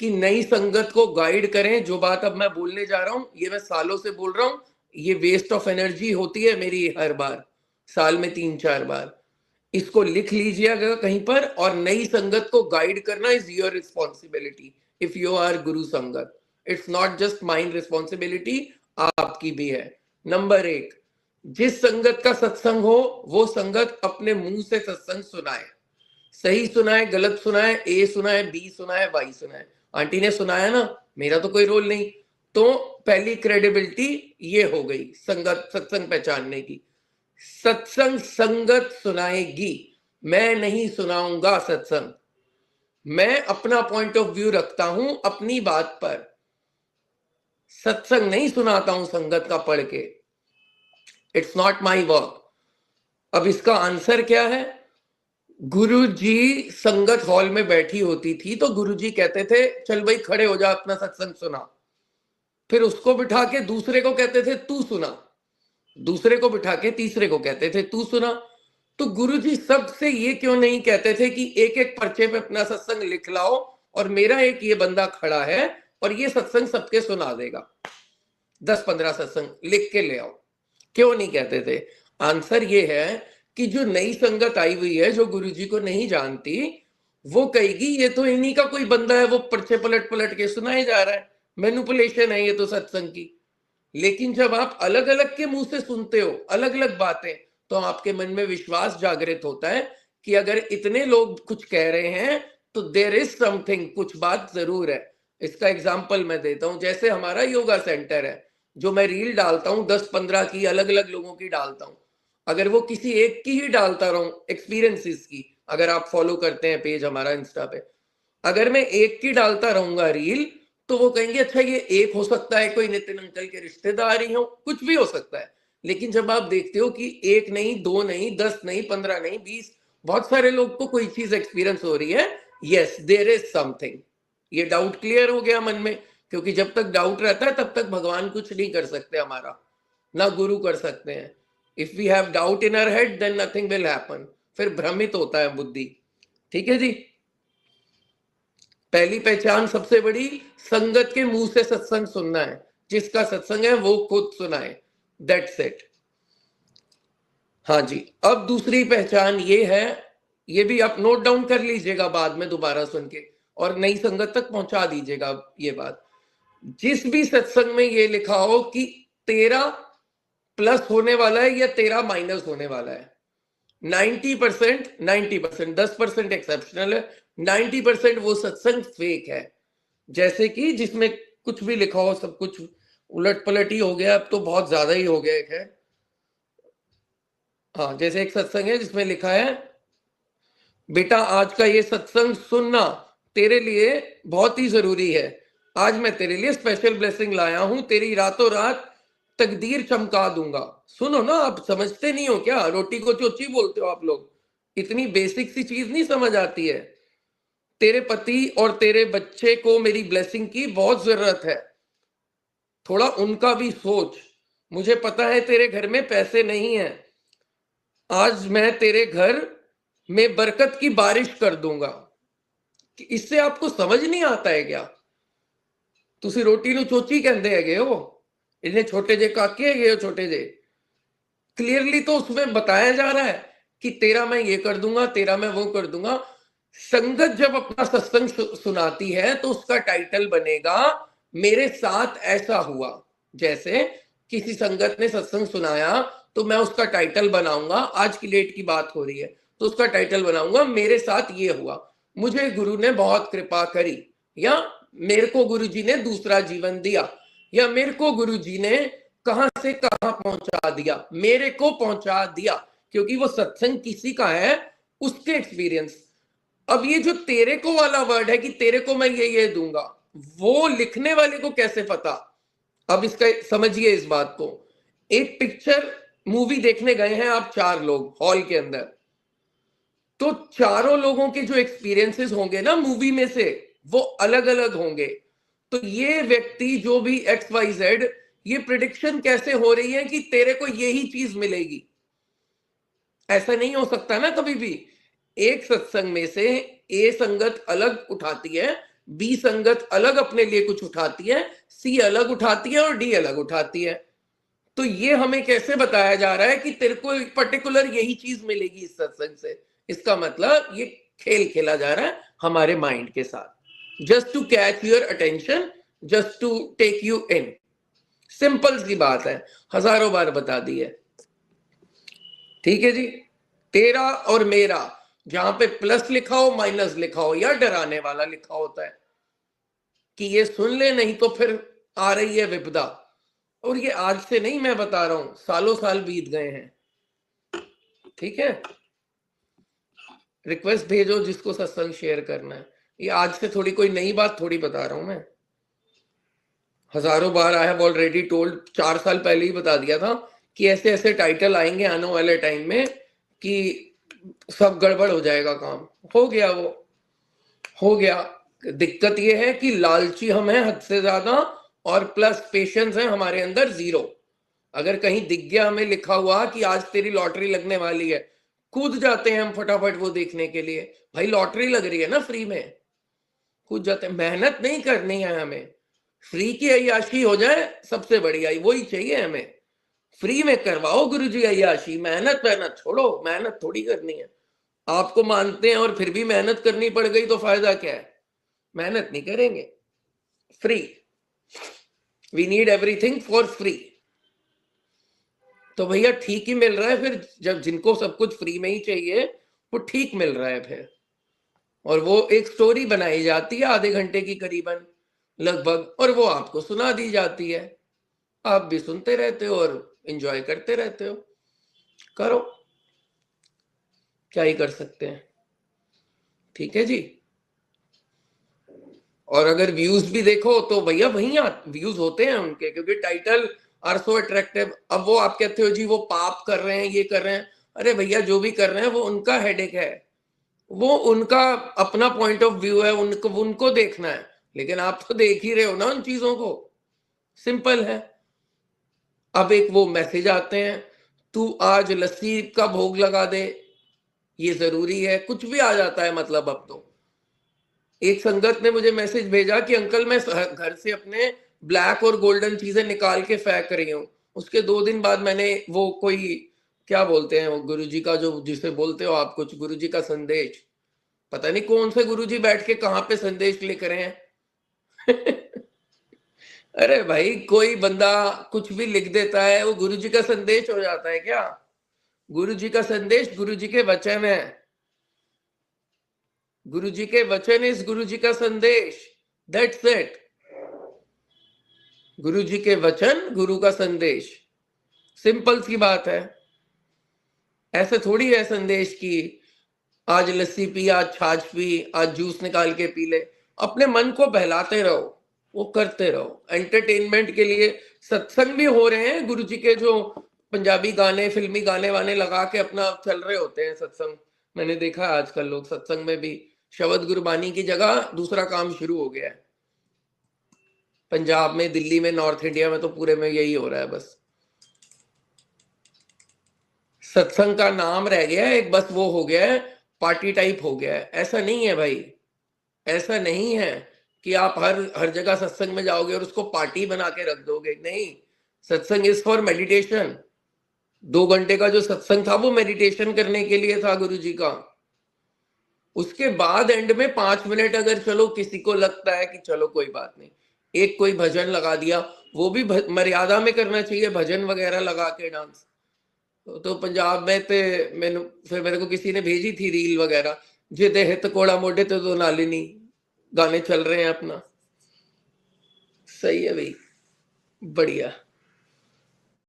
कि नई संगत को गाइड करें। जो बात अब मैं बोलने जा रहा हूं, ये मैं सालों से बोल रहा हूं, ये वेस्ट ऑफ एनर्जी होती है मेरी हर बार, साल में 3-4 बार। इसको लिख लीजिएगा कहीं पर, और नई संगत को गाइड करना is your responsibility if you are guru sangat. It's not just mind responsibility, आपकी भी है। नंबर 1, जिस संगत का सत्संग हो वो संगत अपने मुंह से सत्संग सुनाए। सही सुनाए, गलत सुनाए, ए सुनाए, बी सुनाए, वाई सुनाए। आंटी ने सुनाया ना, मेरा तो कोई रोल नहीं। तो पहली क्रेडिबिलिटी ये हो गई संगत सत्संग पहचानने की। सत्संग संगत सुनाएगी, मैं नहीं सुनाऊंगा सत्संग। मैं अपना पॉइंट ऑफ व्यू रखता हूं अपनी बात पर, सत्संग नहीं सुनाता हूं संगत का पढ़ के। It's not my work. अब इसका आंसर क्या है? गुरुजी संगत हॉल में बैठी होती थी तो गुरुजी कहते थे चल भाई खड़े हो जा, अपना सत्संग सुना। फिर उसको बिठा के दूसरे को कहते थे तू सुना, दूसरे को बिठा के तीसरे को कहते थे तू सुना। तो गुरुजी सबसे ये क्यों नहीं कहते थे कि एक एक पर्चे पे अपना सत्संग लिख लाओ और मेरा एक ये बंदा खड़ा है और ये सत्संग सबके सुना देगा, 10-15 सत्संग लिख के ले आओ? क्यों नहीं कहते थे? आंसर ये है कि जो नई संगत आई हुई है, जो गुरुजी को नहीं जानती, वो कहेगी ये तो इन्हीं का कोई बंदा है, वो पर्चे पलट पलट के सुनाए जा रहा है, मैनिपुलेशन है ये तो सत्संग की। लेकिन जब आप अलग अलग के मुंह से सुनते हो अलग अलग बातें, तो आपके मन में विश्वास जागृत होता है कि अगर इतने लोग कुछ कह रहे हैं तो देयर इज समथिंग, कुछ बात जरूर है। इसका एग्जाम्पल मैं देता हूं, जैसे हमारा योगा सेंटर है, जो मैं रील डालता हूं 10-15 की अलग अलग लोगों की डालता हूं। अगर वो किसी एक की ही डालता रहूं एक्सपीरियंसेस की, अगर आप फॉलो करते हैं पेज हमारा इंस्टा पे, अगर मैं एक की डालता रहूंगा रील, तो वो कहेंगे अच्छा ये एक हो सकता है, कोई नितिन अंकल के रिश्तेदार ही हो, कुछ भी हो सकता है। लेकिन जब आप देखते हो कि एक नहीं, 2 नहीं, 10 नहीं, 15 नहीं, 20, बहुत सारे लोग को कोई चीज एक्सपीरियंस हो रही है, यस देयर इज समथिंग। ये डाउट क्लियर हो गया मन में, क्योंकि जब तक डाउट रहता है तब तक भगवान कुछ नहीं कर सकते हमारा, ना गुरु कर सकते हैं। If we have doubt in our head then nothing will happen, फिर भ्रमित होता है बुद्धि। ठीक है जी। पहली पहचान सबसे बड़ी, संगत के मुंह से सत्संग सुनना है, जिसका सत्संग है वो खुद सुनाए, दैट्स इट। हाँ जी। अब दूसरी पहचान ये है, ये भी आप नोट डाउन कर लीजिएगा बाद में दोबारा सुन के, और नई संगत तक पहुंचा दीजिएगा ये बात। जिस भी सत्संग में ये लिखा हो कि तेरा प्लस होने वाला है या तेरा माइनस होने वाला है, 90%, 90%, 10% एक्सेप्शनल है, 90% वो सत्संग फेक है। जैसे कि जिसमें कुछ भी लिखा हो, सब कुछ उलट पलट ही हो गया, अब तो बहुत ज्यादा ही हो गया है। हाँ, जैसे एक सत्संग है जिसमें लिखा है बेटा आज का ये सत्संग सुनना तेरे लिए बहुत ही जरूरी है, आज मैं तेरे लिए स्पेशल ब्लेसिंग लाया हूं, तेरी रातों रात तकदीर चमका दूंगा। सुनो ना, आप समझते नहीं हो क्या? रोटी को चोची बोलते हो आप लोग, इतनी बेसिक सी चीज नहीं समझ आती है। तेरे पति और तेरे बच्चे को मेरी ब्लेसिंग की बहुत जरूरत है, थोड़ा उनका भी सोच। मुझे पता है तेरे घर में पैसे नहीं है, आज मैं तेरे घर में बरकत की बारिश कर दूंगा। इससे आपको समझ नहीं आता है क्या? तुसी रोटी नु चोची कहते है हो, इन्हें छोटे जे काके है छोटे जे। क्लियरली तो उसमें बताया जा रहा है कि तेरा मैं ये कर दूंगा, तेरा मैं वो कर दूंगा। संगत जब अपना सत्संग सुनाती है तो उसका टाइटल बनेगा मेरे साथ ऐसा हुआ। जैसे किसी संगत ने सत्संग सुनाया तो मैं उसका टाइटल बनाऊंगा, आज की डेट की बात हो रही है तो उसका टाइटल बनाऊंगा मेरे साथ ये हुआ, मुझे गुरु ने बहुत कृपा करी, या मेरे को गुरुजी ने दूसरा जीवन दिया, या मेरे को गुरुजी ने कहां से कहां पहुंचा दिया, मेरे को पहुंचा दिया, क्योंकि वो सत्संग किसी का है, उसके एक्सपीरियंस। अब ये जो तेरे को वाला वर्ड है कि तेरे को मैं ये दूंगा, वो लिखने वाले को कैसे पता? अब इसका समझिए इस बात को। एक पिक्चर मूवी देखने गए हैं आप 4 लोग हॉल के अंदर, तो चारों लोगों के जो एक्सपीरियंसेस होंगे ना मूवी में से, वो अलग अलग होंगे। तो ये व्यक्ति जो भी XYZ, ये प्रिडिक्शन कैसे हो रही है कि तेरे को यही चीज मिलेगी? ऐसा नहीं हो सकता ना कभी भी। एक सत्संग में से ए संगत अलग उठाती है, बी संगत अलग अपने लिए कुछ उठाती है, सी अलग उठाती है और डी अलग उठाती है। तो ये हमें कैसे बताया जा रहा है कि तेरे को पर्टिकुलर यही चीज मिलेगी इस सत्संग से? इसका मतलब ये खेल खेला जा रहा है हमारे माइंड के साथ, just to catch your attention, just to take you in. Simple सी बात है, हजारों बार बता दी है। ठीक है जी। तेरा और मेरा, जहां पे प्लस लिखा हो, माइनस लिखा हो या डराने वाला लिखा होता है कि ये सुन ले, नहीं तो फिर आ रही है विपदा। और ये आज से नहीं मैं बता रहा हूं, सालों साल बीत गए हैं। ठीक है, रिक्वेस्ट भेजो जिसको सत्संग शेयर करना है। ये आज से थोड़ी कोई नई बात थोड़ी बता रहा हूं मैं, हजारों बार आई हैव ऑलरेडी टोल्ड। 4 साल पहले ही बता दिया था कि ऐसे ऐसे टाइटल आएंगे आने वाले टाइम में कि सब गड़बड़ हो जाएगा काम। हो गया, वो हो गया। दिक्कत ये है कि लालची हम हैं हद से ज्यादा, और प्लस पेशेंस है हमारे अंदर 0। अगर कहीं दिख गया हमें लिखा हुआ कि आज तेरी लॉटरी लगने वाली है, कूद जाते हैं हम फटाफट वो देखने के लिए। भाई लॉटरी लग रही है ना फ्री में, कूद जाते हैं। मेहनत नहीं करनी है हमें, फ्री की अय्याशी हो जाए सबसे बढ़िया, वही चाहिए हमें। फ्री में करवाओ गुरुजी अय्याशी, मेहनत मेहनत छोड़ो, मेहनत थोड़ी करनी है। आपको मानते हैं और फिर भी मेहनत करनी पड़ गई तो फायदा क्या है? मेहनत नहीं करेंगे। Free, we need everything for free. तो भैया ठीक ही मिल रहा है फिर, जब जिनको सब कुछ फ्री में ही चाहिए वो ठीक मिल रहा है फिर। और वो एक स्टोरी बनाई जाती है आधे घंटे की करीबन लगभग, और वो आपको सुना दी जाती है। आप भी सुनते रहते हो और एंजॉय करते रहते हो। करो, क्या ही कर सकते हैं। ठीक है जी। और अगर व्यूज भी देखो तो भैया वही व्यूज होते हैं उनके, क्योंकि टाइटल आर सो अट्रैक्टिव। अब वो आप कहते हो जी वो पाप कर रहे हैं, ये कर रहे हैं। अरे भैया जो भी कर रहे हैं वो उनका हेडेक है, वो उनका अपना पॉइंट ऑफ व्यू है, उनको देखना है। लेकिन आप तो देख ही रहे हो ना उन चीजों को। सिंपल है। अब एक वो मैसेज आते हैं, तू आज लस्सी का भोग लगा दे, ये जरूरी है। कुछ भी आ जाता है मतलब। अब तो एक संगत ने मुझे मैसेज भेजा कि अंकल मैं घर से अपने ब्लैक और गोल्डन चीजें निकाल के फेंक रही हूँ। उसके 2 दिन बाद मैंने वो कोई क्या बोलते हैं वो गुरुजी का, जो जिसे बोलते हो आप कुछ, गुरुजी का संदेश, पता नहीं कौन से गुरुजी बैठ के कहां पे संदेश लिख रहे हैं। अरे भाई कोई बंदा कुछ भी लिख देता है, वो गुरुजी का संदेश हो जाता है क्या? गुरुजी का संदेश गुरुजी के वचन है। गुरुजी के वचन इस गुरुजी का संदेश, दैट्स इट। गुरुजी के वचन, गुरु का संदेश, सिंपल सी बात है। ऐसे थोड़ी है संदेश की आज लस्सी पी, आज छाछ पी, आज जूस निकाल के पी ले। अपने मन को बहलाते रहो, वो करते रहो। एंटरटेनमेंट के लिए सत्संग भी हो रहे हैं गुरुजी के, जो पंजाबी गाने फिल्मी गाने वाने लगा के अपना चल रहे होते हैं सत्संग। मैंने देखा आजकल लोग सत्संग में भी शब्द गुरबानी की जगह दूसरा काम शुरू हो गया है। पंजाब में, दिल्ली में, नॉर्थ इंडिया में तो पूरे में यही हो रहा है बस। सत्संग का नाम रह गया है एक, बस वो हो गया है, पार्टी टाइप हो गया है। ऐसा नहीं है भाई, ऐसा नहीं है कि आप हर जगह सत्संग में जाओगे और उसको पार्टी बना के रख दोगे। नहीं, सत्संग इज फॉर मेडिटेशन। 2 घंटे का जो सत्संग था वो मेडिटेशन करने के लिए था गुरुजी का। उसके बाद एंड में 5 मिनट अगर चलो किसी को लगता है कि चलो कोई बात नहीं, एक कोई भजन लगा दिया, वो भी मर्यादा में करना चाहिए। भजन वगैरह लगा के डांस तो पंजाब में फिर मेरे को किसी ने भेजी थी रील वगैरह, जे हित कोड़ा मोढे ते तो नालिनी, गाने चल रहे हैं अपना। सही है भाई, बढ़िया।